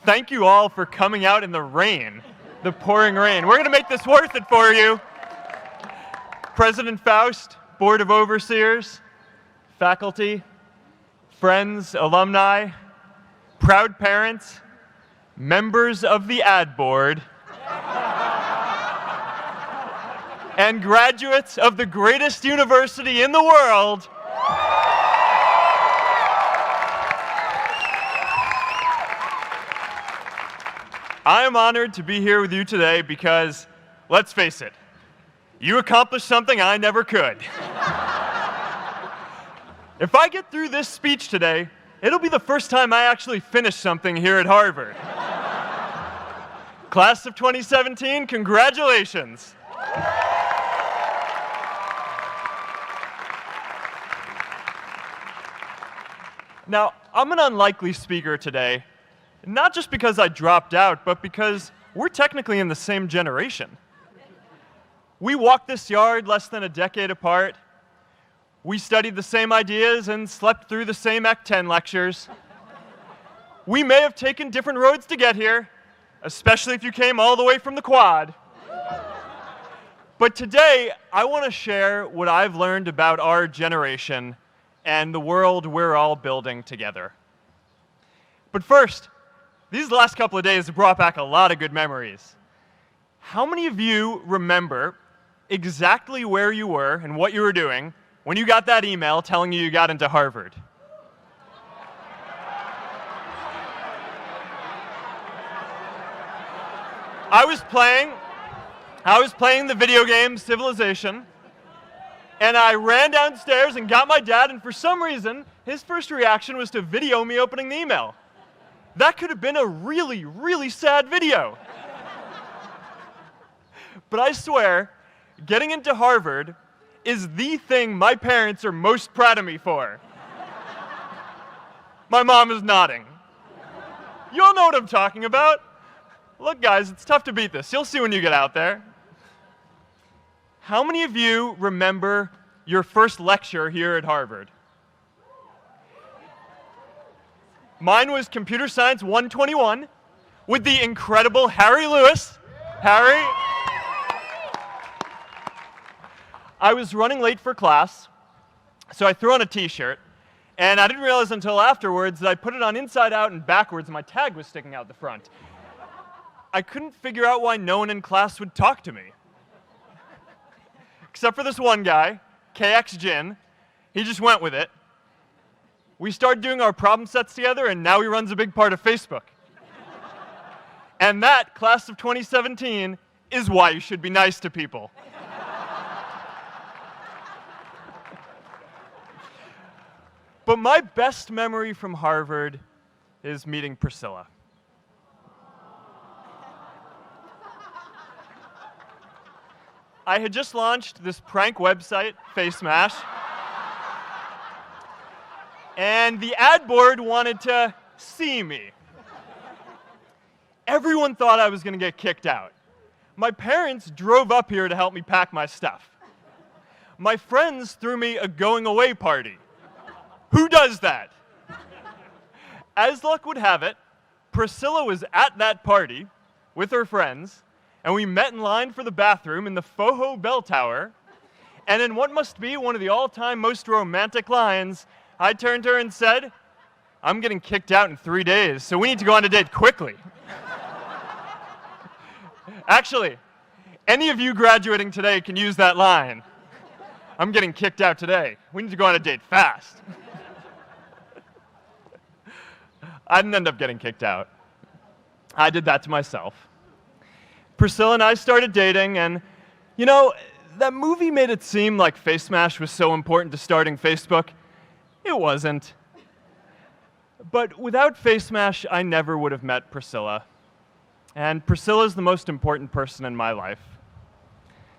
thank you all for coming out in the rain, the pouring rain. We're going to make this worth it for you. President Faust, Board of Overseers, faculty, friends, alumni, proud parents, members of the ad board, and graduates of the greatest university in the world. I am honored to be here with you today because, let's face it, you accomplished something I never could. If I get through this speech today, it'll be the first time I actually finish something here at Harvard. Class of 2017, congratulations. Now, I'm an unlikely speaker today, not just because I dropped out, but because we're technically in the same generation. We walked this yard less than a decade apart. We studied the same ideas and slept through the same Act 10 lectures. We may have taken different roads to get here, especially if you came all the way from the quad. But today, I want to share what I've learned about our generation and the world we're all building together. But first, these last couple of days have brought back a lot of good memories. How many of you remember exactly where you were and what you were doing when you got that email telling you got into Harvard? I was playing the video game Civilization, and I ran downstairs and got my dad, and for some reason, his first reaction was to video me opening the email. That could have been a really, really sad video. But I swear, getting into Harvard is the thing my parents are most proud of me for. My mom is nodding. You all know what I'm talking about. Look, guys, it's tough to beat this. You'll see when you get out there. How many of you remember your first lecture here at Harvard? Mine was Computer Science 121 with the incredible Harry Lewis. Harry. I was running late for class, so I threw on a t-shirt, and I didn't realize until afterwards that I put it on inside out and backwards, and my tag was sticking out the front. I couldn't figure out why no one in class would talk to me. Except for this one guy, KX Jin. He just went with it. We started doing our problem sets together, and now he runs a big part of Facebook. And that, class of 2017, is why you should be nice to people. But my best memory from Harvard is meeting Priscilla. I had just launched this prank website, FaceMash, and the ad board wanted to see me. Everyone thought I was going to get kicked out. My parents drove up here to help me pack my stuff. My friends threw me a going-away party. Who does that? As luck would have it, Priscilla was at that party with her friends, and we met in line for the bathroom in the Foho Bell Tower, and in what must be one of the all-time most romantic lines, I turned to her and said, "I'm getting kicked out in 3 days, so we need to go on a date quickly." Actually, any of you graduating today can use that line. "I'm getting kicked out today. We need to go on a date fast." I didn't end up getting kicked out. I did that to myself. Priscilla and I started dating, and, you know, that movie made it seem like FaceMash was so important to starting Facebook. It wasn't. But without FaceMash, I never would have met Priscilla. And Priscilla's the most important person in my life.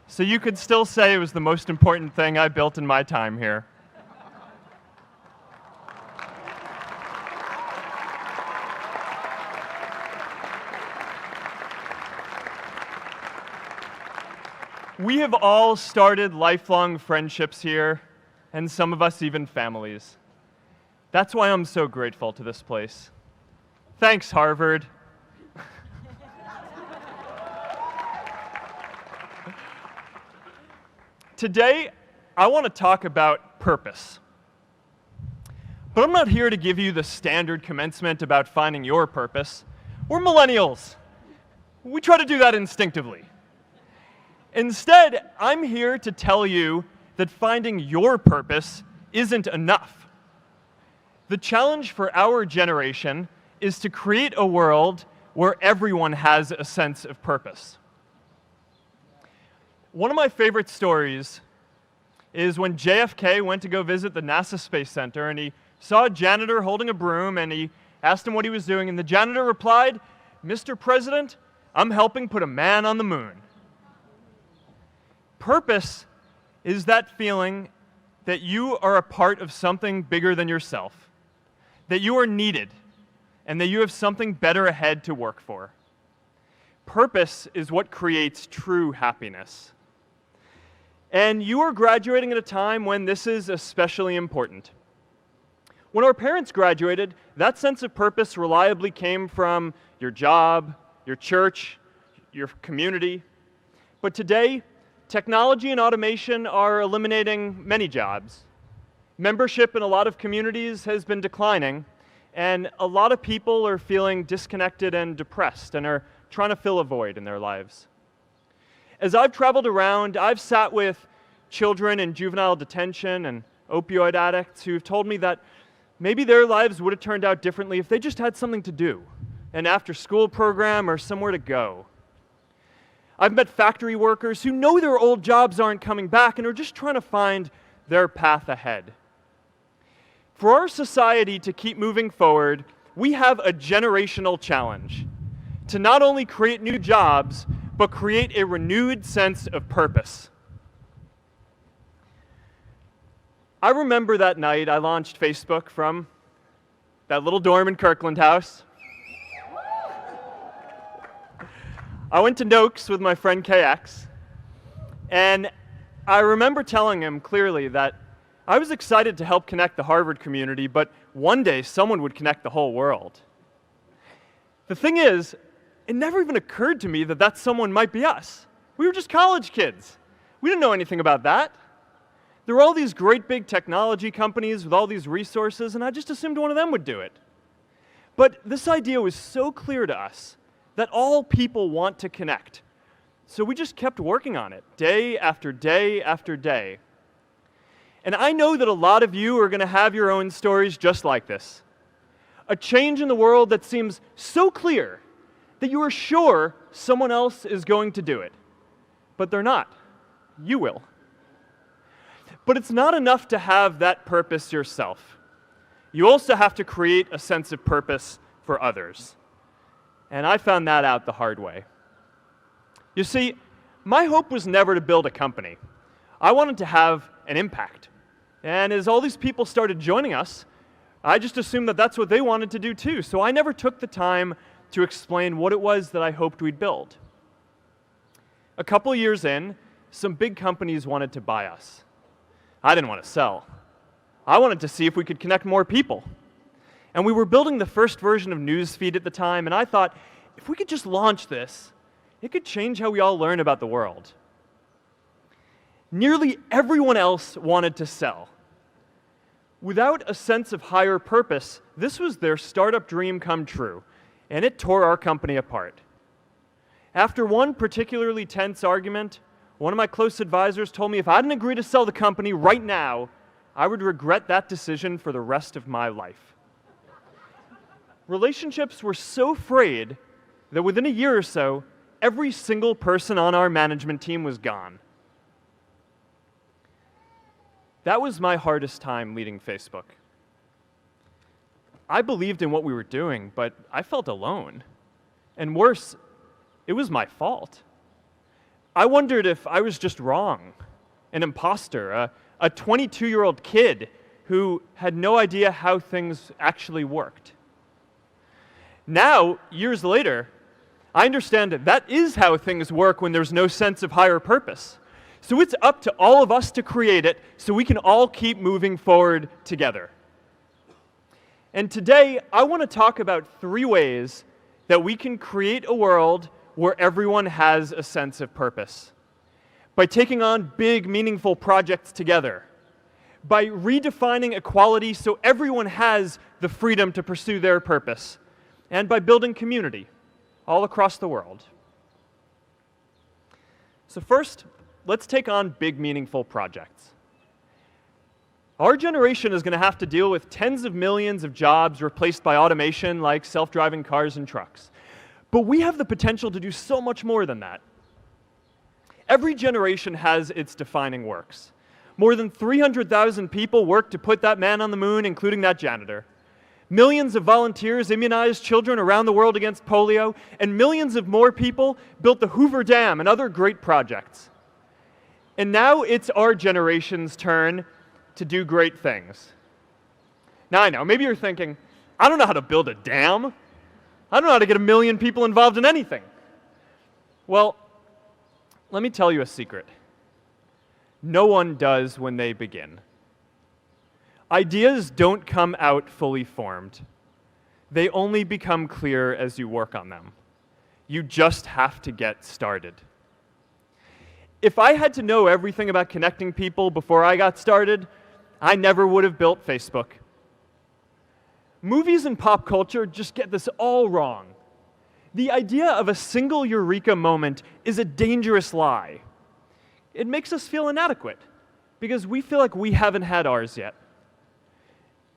So you could still say it was the most important thing I built in my time here. We have all started lifelong friendships here, and some of us even families. That's why I'm so grateful to this place. Thanks, Harvard. Today, I want to talk about purpose. But I'm not here to give you the standard commencement about finding your purpose. We're millennials. We try to do that instinctively. Instead, I'm here to tell you that finding your purpose isn't enough. The challenge for our generation is to create a world where everyone has a sense of purpose. One of my favorite stories is when JFK went to go visit the NASA Space Center, and he saw a janitor holding a broom, and he asked him what he was doing, and the janitor replied, "Mr. President, I'm helping put a man on the moon." Purpose is that feeling that you are a part of something bigger than yourself, that you are needed, and that you have something better ahead to work for. Purpose is what creates true happiness. And you are graduating at a time when this is especially important. When our parents graduated, that sense of purpose reliably came from your job, your church, your community. But today, technology and automation are eliminating many jobs. Membership in a lot of communities has been declining, and a lot of people are feeling disconnected and depressed and are trying to fill a void in their lives. As I've traveled around, I've sat with children in juvenile detention and opioid addicts who've told me that maybe their lives would have turned out differently if they just had something to do, an after-school program or somewhere to go. I've met factory workers who know their old jobs aren't coming back and are just trying to find their path ahead. For our society to keep moving forward, we have a generational challenge to not only create new jobs, but create a renewed sense of purpose. I remember that night I launched Facebook from that little dorm in Kirkland House. I went to Noakes with my friend KX, and I remember telling him clearly that I was excited to help connect the Harvard community, but one day someone would connect the whole world. The thing is, it never even occurred to me that that someone might be us. We were just college kids. We didn't know anything about that. There were all these great big technology companies with all these resources, and I just assumed one of them would do it. But this idea was so clear to us that all people want to connect. So we just kept working on it, day after day after day. And I know that a lot of you are going to have your own stories just like this. A change in the world that seems so clear that you are sure someone else is going to do it. But they're not. You will. But it's not enough to have that purpose yourself. You also have to create a sense of purpose for others. And I found that out the hard way. You see, my hope was never to build a company. I wanted to have an impact. And as all these people started joining us, I just assumed that that's what they wanted to do too. So I never took the time to explain what it was that I hoped we'd build. A couple years in, some big companies wanted to buy us. I didn't want to sell. I wanted to see if we could connect more people. And we were building the first version of Newsfeed at the time, and I thought, if we could just launch this, it could change how we all learn about the world. Nearly everyone else wanted to sell. Without a sense of higher purpose, this was their startup dream come true, and it tore our company apart. After one particularly tense argument, one of my close advisors told me if I didn't agree to sell the company right now, I would regret that decision for the rest of my life. Relationships were so frayed that within a year or so, every single person on our management team was gone. That was my hardest time leading Facebook. I believed in what we were doing, but I felt alone. And worse, it was my fault. I wondered if I was just wrong, an imposter, a 22-year-old kid who had no idea how things actually worked. Now, years later, I understand that is how things work when there's no sense of higher purpose. So it's up to all of us to create it so we can all keep moving forward together. And today, I want to talk about 3 ways that we can create a world where everyone has a sense of purpose. by taking on big, meaningful projects together, by redefining equality so everyone has the freedom to pursue their purpose, and by building community all across the world. So first, let's take on big, meaningful projects. Our generation is going to have to deal with tens of millions of jobs replaced by automation like self-driving cars and trucks. But we have the potential to do so much more than that. Every generation has its defining works. More than 300,000 people worked to put that man on the moon, including that janitor. Millions of volunteers immunized children around the world against polio, and millions of more people built the Hoover Dam and other great projects. And now it's our generation's turn to do great things. Now I know, maybe you're thinking, I don't know how to build a dam. I don't know how to get 1 million people involved in anything. Well, let me tell you a secret. No one does when they begin. Ideas don't come out fully formed. They only become clear as you work on them. You just have to get started. If I had to know everything about connecting people before I got started, I never would have built Facebook. Movies and pop culture just get this all wrong. The idea of a single eureka moment is a dangerous lie. It makes us feel inadequate because we feel like we haven't had ours yet.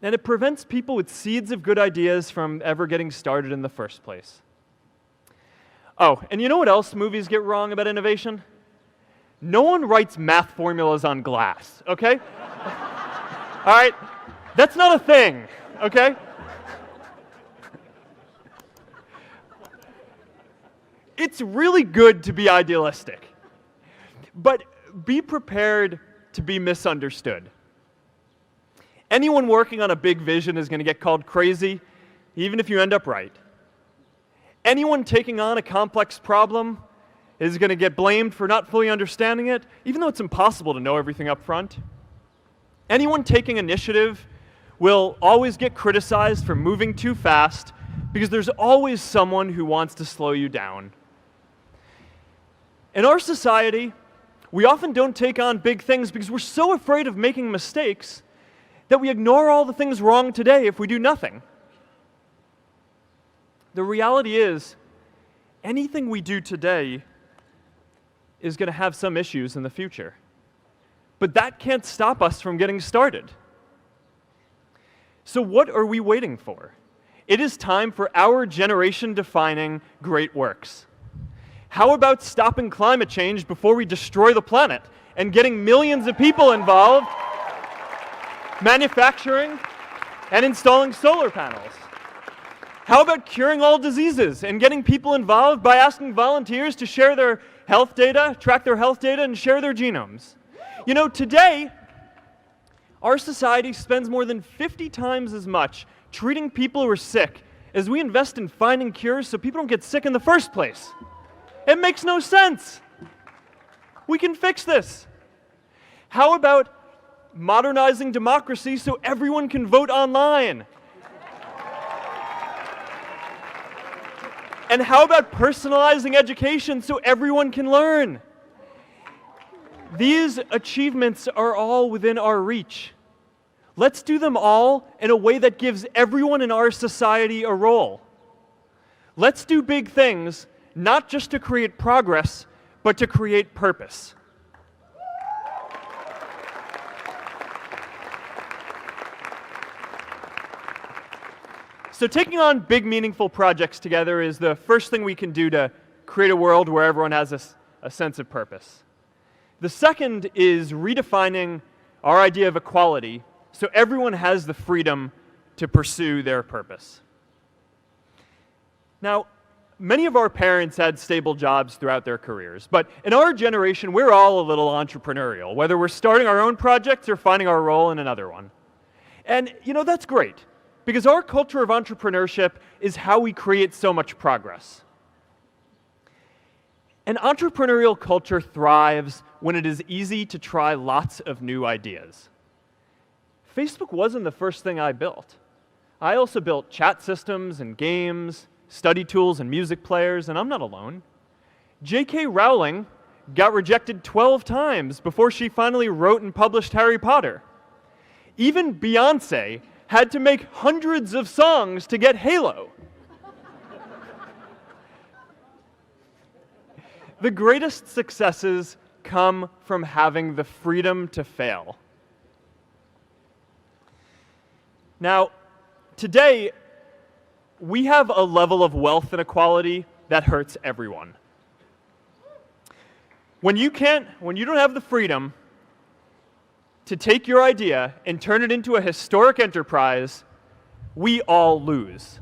And it prevents people with seeds of good ideas from ever getting started in the first place. Oh, and you know what else movies get wrong about innovation? No one writes math formulas on glass, okay? All right? That's not a thing, okay? It's really good to be idealistic, but be prepared to be misunderstood. Anyone working on a big vision is going to get called crazy, even if you end up right. Anyone taking on a complex problem is going to get blamed for not fully understanding it, even though it's impossible to know everything up front. Anyone taking initiative will always get criticized for moving too fast because there's always someone who wants to slow you down. In our society, we often don't take on big things because we're so afraid of making mistakes that we ignore all the things wrong today if we do nothing. The reality is, anything we do today is going to have some issues in the future. But that can't stop us from getting started. So what are we waiting for? It is time for our generation-defining great works. How about stopping climate change before we destroy the planet and getting millions of people involved, manufacturing and installing solar panels? How about curing all diseases and getting people involved by asking volunteers to share their health data, track their health data, and share their genomes? You know, today, our society spends more than 50 times as much treating people who are sick as we invest in finding cures so people don't get sick in the first place. It makes no sense. We can fix this. How about modernizing democracy so everyone can vote online? And how about personalizing education so everyone can learn? These achievements are all within our reach. Let's do them all in a way that gives everyone in our society a role. Let's do big things, not just to create progress, but to create purpose. So taking on big, meaningful projects together is the first thing we can do to create a world where everyone has a sense of purpose. The second is redefining our idea of equality so everyone has the freedom to pursue their purpose. Now, many of our parents had stable jobs throughout their careers, but in our generation, we're all a little entrepreneurial, whether we're starting our own projects or finding our role in another one. And, you know, that's great, because our culture of entrepreneurship is how we create so much progress. An entrepreneurial culture thrives when it is easy to try lots of new ideas. Facebook wasn't the first thing I built. I also built chat systems and games, study tools and music players, and I'm not alone. J.K. Rowling got rejected 12 times before she finally wrote and published Harry Potter. Even Beyoncé had to make hundreds of songs to get Halo. The greatest successes come from having the freedom to fail. Now, today, we have a level of wealth inequality that hurts everyone. When you don't have the freedom to take your idea and turn it into a historic enterprise, we all lose.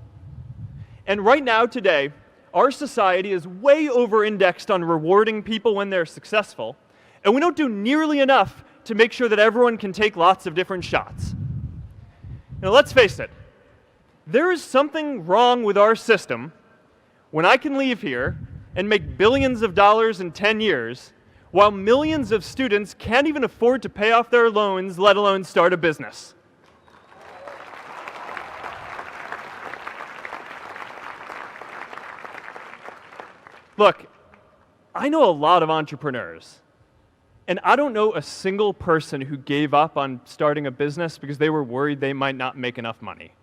And right now, today, our society is way over-indexed on rewarding people when they're successful, and we don't do nearly enough to make sure that everyone can take lots of different shots. Now, let's face it, there is something wrong with our system when I can leave here and make billions of dollars in 10 years, while millions of students can't even afford to pay off their loans, let alone start a business. Look, I know a lot of entrepreneurs, and I don't know a single person who gave up on starting a business because they were worried they might not make enough money.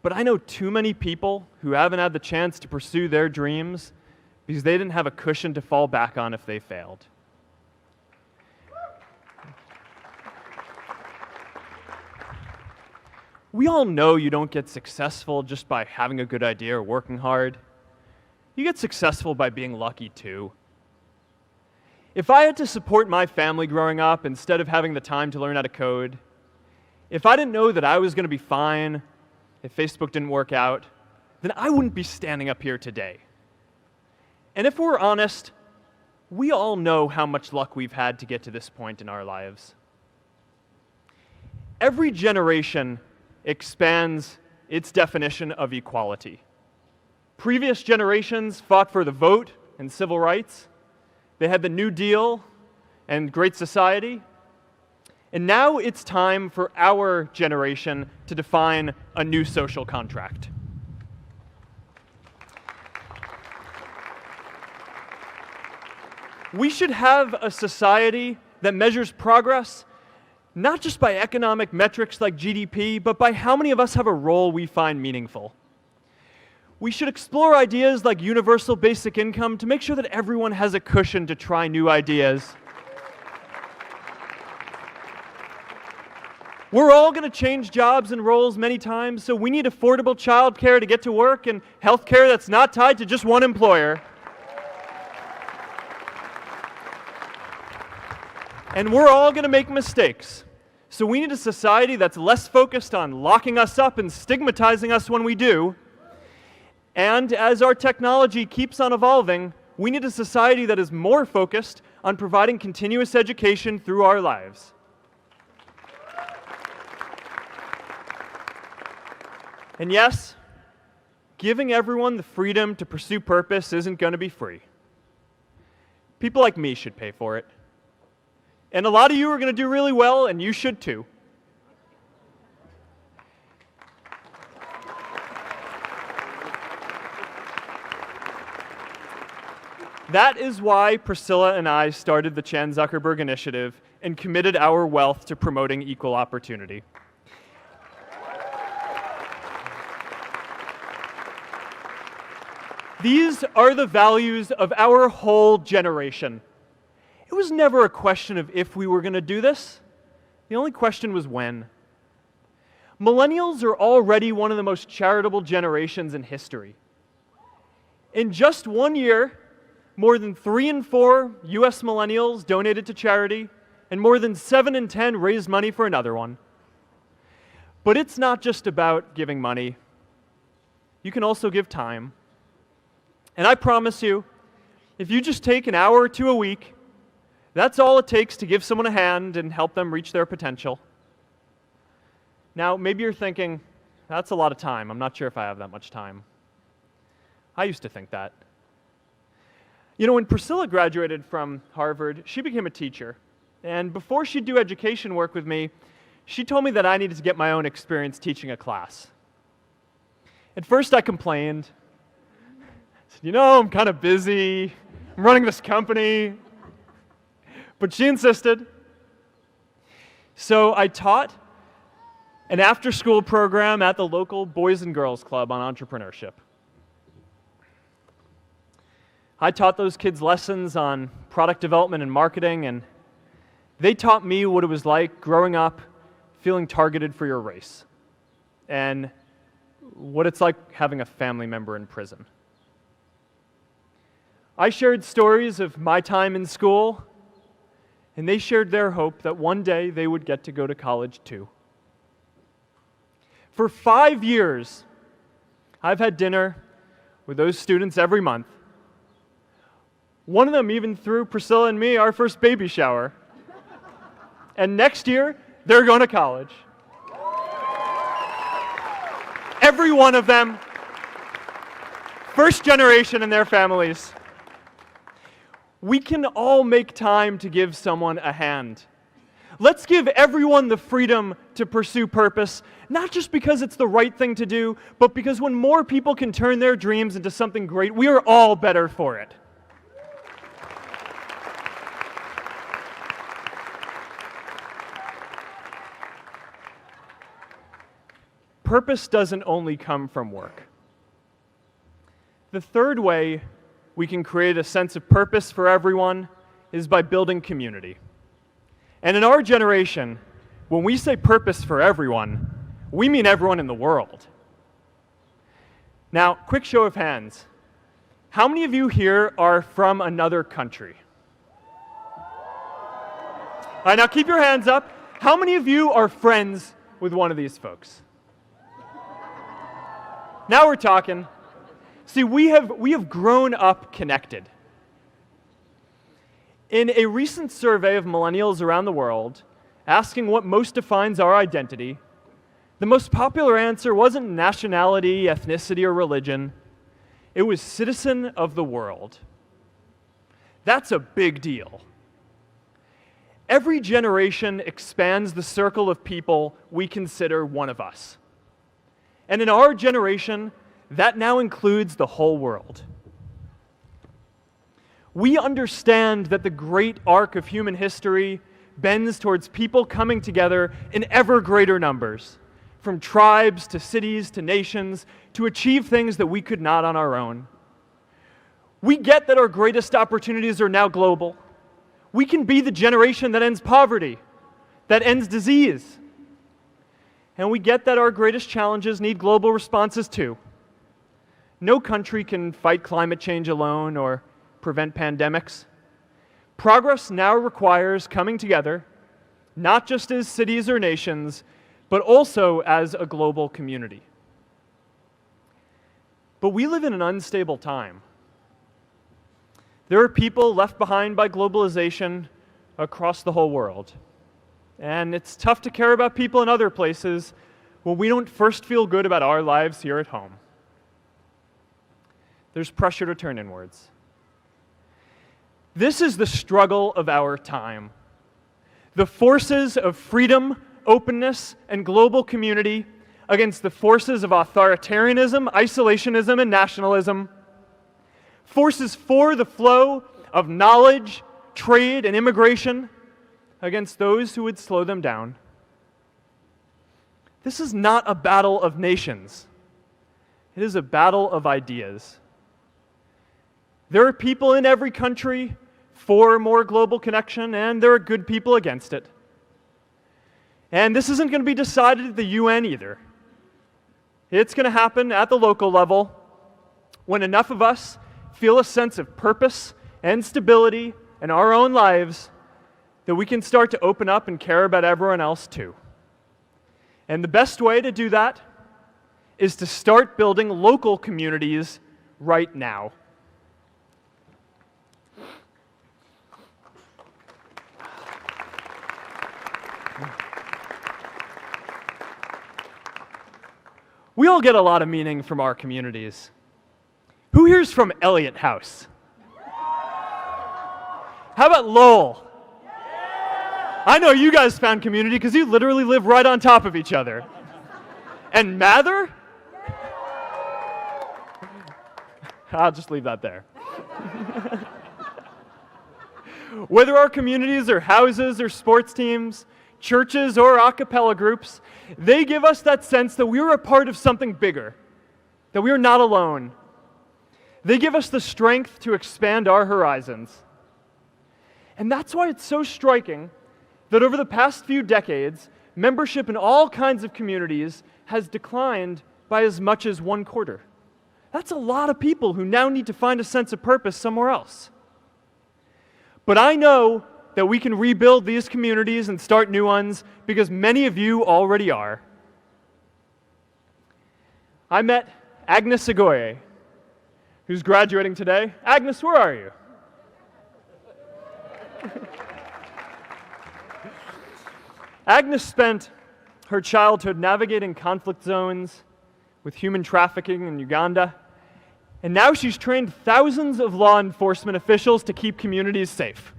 But I know too many people who haven't had the chance to pursue their dreams because they didn't have a cushion to fall back on if they failed. We all know you don't get successful just by having a good idea or working hard. You get successful by being lucky too. If I had to support my family growing up instead of having the time to learn how to code, if I didn't know that I was going to be fine if Facebook didn't work out, then I wouldn't be standing up here today. And if we're honest, we all know how much luck we've had to get to this point in our lives. Every generation expands its definition of equality. Previous generations fought for the vote and civil rights. They had the New Deal and Great Society. And now it's time for our generation to define a new social contract. We should have a society that measures progress not just by economic metrics like GDP, but by how many of us have a role we find meaningful. We should explore ideas like universal basic income to make sure that everyone has a cushion to try new ideas. We're all going to change jobs and roles many times, so we need affordable childcare to get to work and healthcare that's not tied to just one employer. And we're all going to make mistakes. So we need a society that's less focused on locking us up and stigmatizing us when we do. And as our technology keeps on evolving, we need a society that is more focused on providing continuous education through our lives. And yes, giving everyone the freedom to pursue purpose isn't going to be free. People like me should pay for it. And a lot of you are going to do really well, and you should too. That is why Priscilla and I started the Chan Zuckerberg Initiative and committed our wealth to promoting equal opportunity. These are the values of our whole generation. It was never a question of if we were going to do this. The only question was when. Millennials are already one of the most charitable generations in history. In just 1 year, more than 3 in 4 US millennials donated to charity, and more than 7 in 10 raised money for another one. But it's not just about giving money. You can also give time. And I promise you, if you just take an hour or two a week, that's all it takes to give someone a hand and help them reach their potential. Now, maybe you're thinking, that's a lot of time. I'm not sure if I have that much time. I used to think that. You know, when Priscilla graduated from Harvard, she became a teacher. And before she'd do education work with me, she told me that I needed to get my own experience teaching a class. At first, I complained. I said, you know, I'm kind of busy. I'm running this company. But she insisted. So I taught an after-school program at the local Boys and Girls Club on entrepreneurship. I taught those kids lessons on product development and marketing, and they taught me what it was like growing up feeling targeted for your race, and what it's like having a family member in prison. I shared stories of my time in school, and they shared their hope that one day they would get to go to college too. For 5 years, I've had dinner with those students every month. One of them even threw Priscilla and me our first baby shower. And next year, they're going to college. Every one of them, first generation in their families. We can all make time to give someone a hand. Let's give everyone the freedom to pursue purpose, not just because it's the right thing to do, but because when more people can turn their dreams into something great, we are all better for it. Purpose doesn't only come from work. The third way we can create a sense of purpose for everyone is by building community. And in our generation, when we say purpose for everyone, we mean everyone in the world. Now, quick show of hands. How many of you here are from another country? All right, now keep your hands up. How many of you are friends with one of these folks? Now we're talking. See, we have grown up connected. In a recent survey of millennials around the world, asking what most defines our identity, the most popular answer wasn't nationality, ethnicity, or religion. It was citizen of the world. That's a big deal. Every generation expands the circle of people we consider one of us. And in our generation, that now includes the whole world. We understand that the great arc of human history bends towards people coming together in ever greater numbers, from tribes to cities to nations, to achieve things that we could not on our own. We get that our greatest opportunities are now global. We can be the generation that ends poverty, that ends disease. And we get that our greatest challenges need global responses too. No country can fight climate change alone or prevent pandemics. Progress now requires coming together, not just as cities or nations, but also as a global community. But we live in an unstable time. There are people left behind by globalization across the whole world. And it's tough to care about people in other places when we don't first feel good about our lives here at home. There's pressure to turn inwards. This is the struggle of our time. The forces of freedom, openness, and global community against the forces of authoritarianism, isolationism, and nationalism. Forces for the flow of knowledge, trade, and immigration against those who would slow them down. This is not a battle of nations. It is a battle of ideas. There are people in every country for more global connection, and there are good people against it. And this isn't going to be decided at the UN either. It's going to happen at the local level when enough of us feel a sense of purpose and stability in our own lives that we can start to open up and care about everyone else too. And the best way to do that is to start building local communities right now. We all get a lot of meaning from our communities. Who here's from Elliot House? How about Lowell? I know you guys found community because you literally live right on top of each other. And Mather? I'll just leave that there. Whether our communities are houses or sports teams, churches or a cappella groups, they give us that sense that we are a part of something bigger, that we are not alone. They give us the strength to expand our horizons. And that's why it's so striking that over the past few decades, membership in all kinds of communities has declined by as much as 1/4. That's a lot of people who now need to find a sense of purpose somewhere else. But I know that we can rebuild these communities and start new ones because many of you already are. I met Agnes Agoye, who's graduating today. Agnes, where are you? Agnes spent her childhood navigating conflict zones with human trafficking in Uganda, and now she's trained thousands of law enforcement officials to keep communities safe.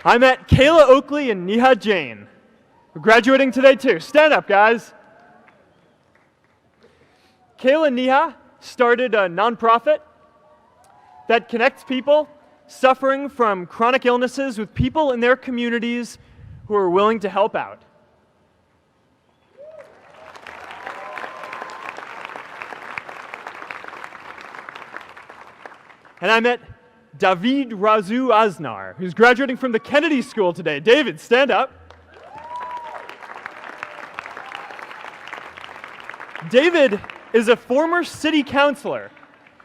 I met Kayla Oakley and Neha Jain, who are graduating today too. Stand up, guys. Kayla and Neha started a nonprofit that connects people suffering from chronic illnesses with people in their communities who are willing to help out. And I met David Razu Aznar, who's graduating from the Kennedy School today. David, stand up. David is a former city councilor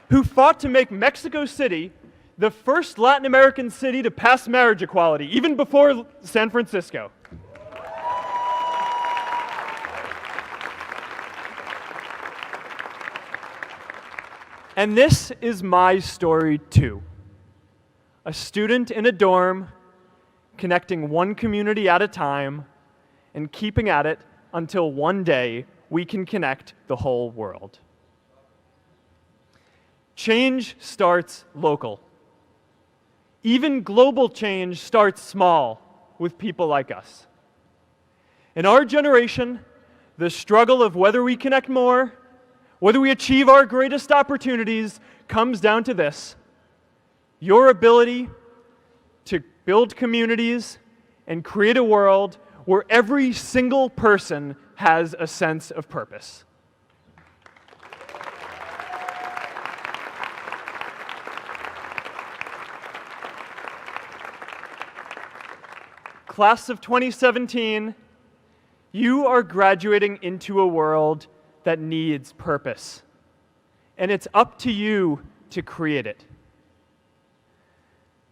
who fought to make Mexico City the first Latin American city to pass marriage equality, even before San Francisco. And this is my story too. A student in a dorm, connecting one community at a time, and keeping at it until one day we can connect the whole world. Change starts local. Even global change starts small with people like us. In our generation, the struggle of whether we connect more, whether we achieve our greatest opportunities, comes down to this: your ability to build communities and create a world where every single person has a sense of purpose. Class of 2017, you are graduating into a world that needs purpose, and it's up to you to create it.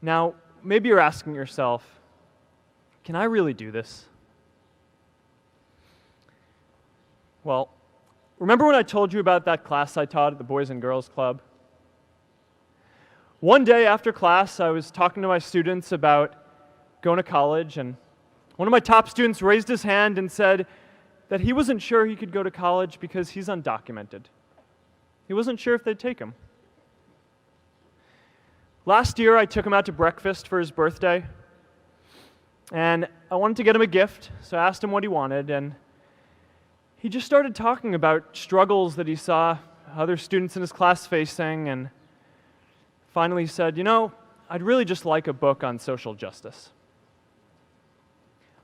Now, maybe you're asking yourself, can I really do this? Well, remember when I told you about that class I taught at the Boys and Girls Club? One day after class, I was talking to my students about going to college, and one of my top students raised his hand and said that he wasn't sure he could go to college because he's undocumented. He wasn't sure if they'd take him. Last year, I took him out to breakfast for his birthday, and I wanted to get him a gift, so I asked him what he wanted, and he just started talking about struggles that he saw other students in his class facing, and finally said, "You know, I'd really just like a book on social justice."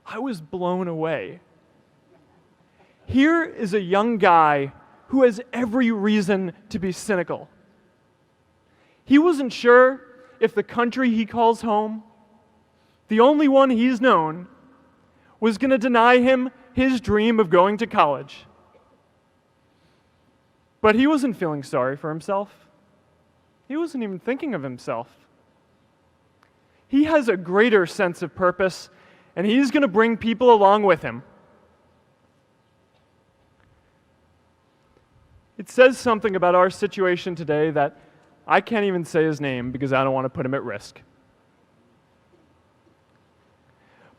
I was blown away. Here is a young guy who has every reason to be cynical. He wasn't sure if the country he calls home, the only one he's known, was going to deny him his dream of going to college. But he wasn't feeling sorry for himself. He wasn't even thinking of himself. He has a greater sense of purpose, and he's going to bring people along with him. It says something about our situation today that I can't even say his name because I don't want to put him at risk.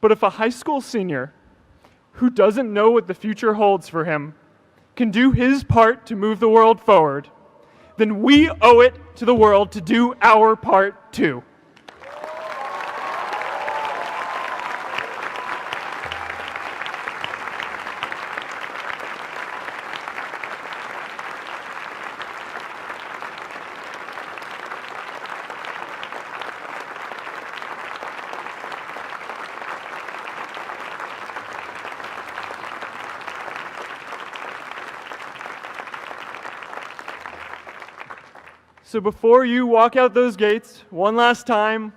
But if a high school senior who doesn't know what the future holds for him can do his part to move the world forward, then we owe it to the world to do our part too. So before you walk out those gates one last time,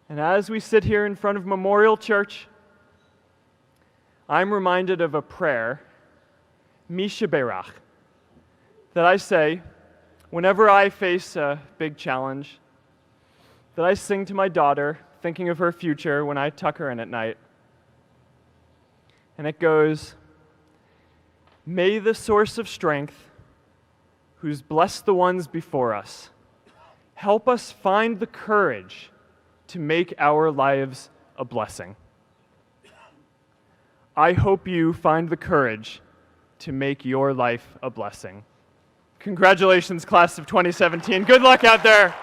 and as we sit here in front of Memorial Church, I'm reminded of a prayer, Misha Berach, that I say whenever I face a big challenge, that I sing to my daughter, thinking of her future when I tuck her in at night. And it goes, "May the source of strength, who's blessed the ones before us, help us find the courage to make our lives a blessing." I hope you find the courage to make your life a blessing. Congratulations, class of 2017. Good luck out there.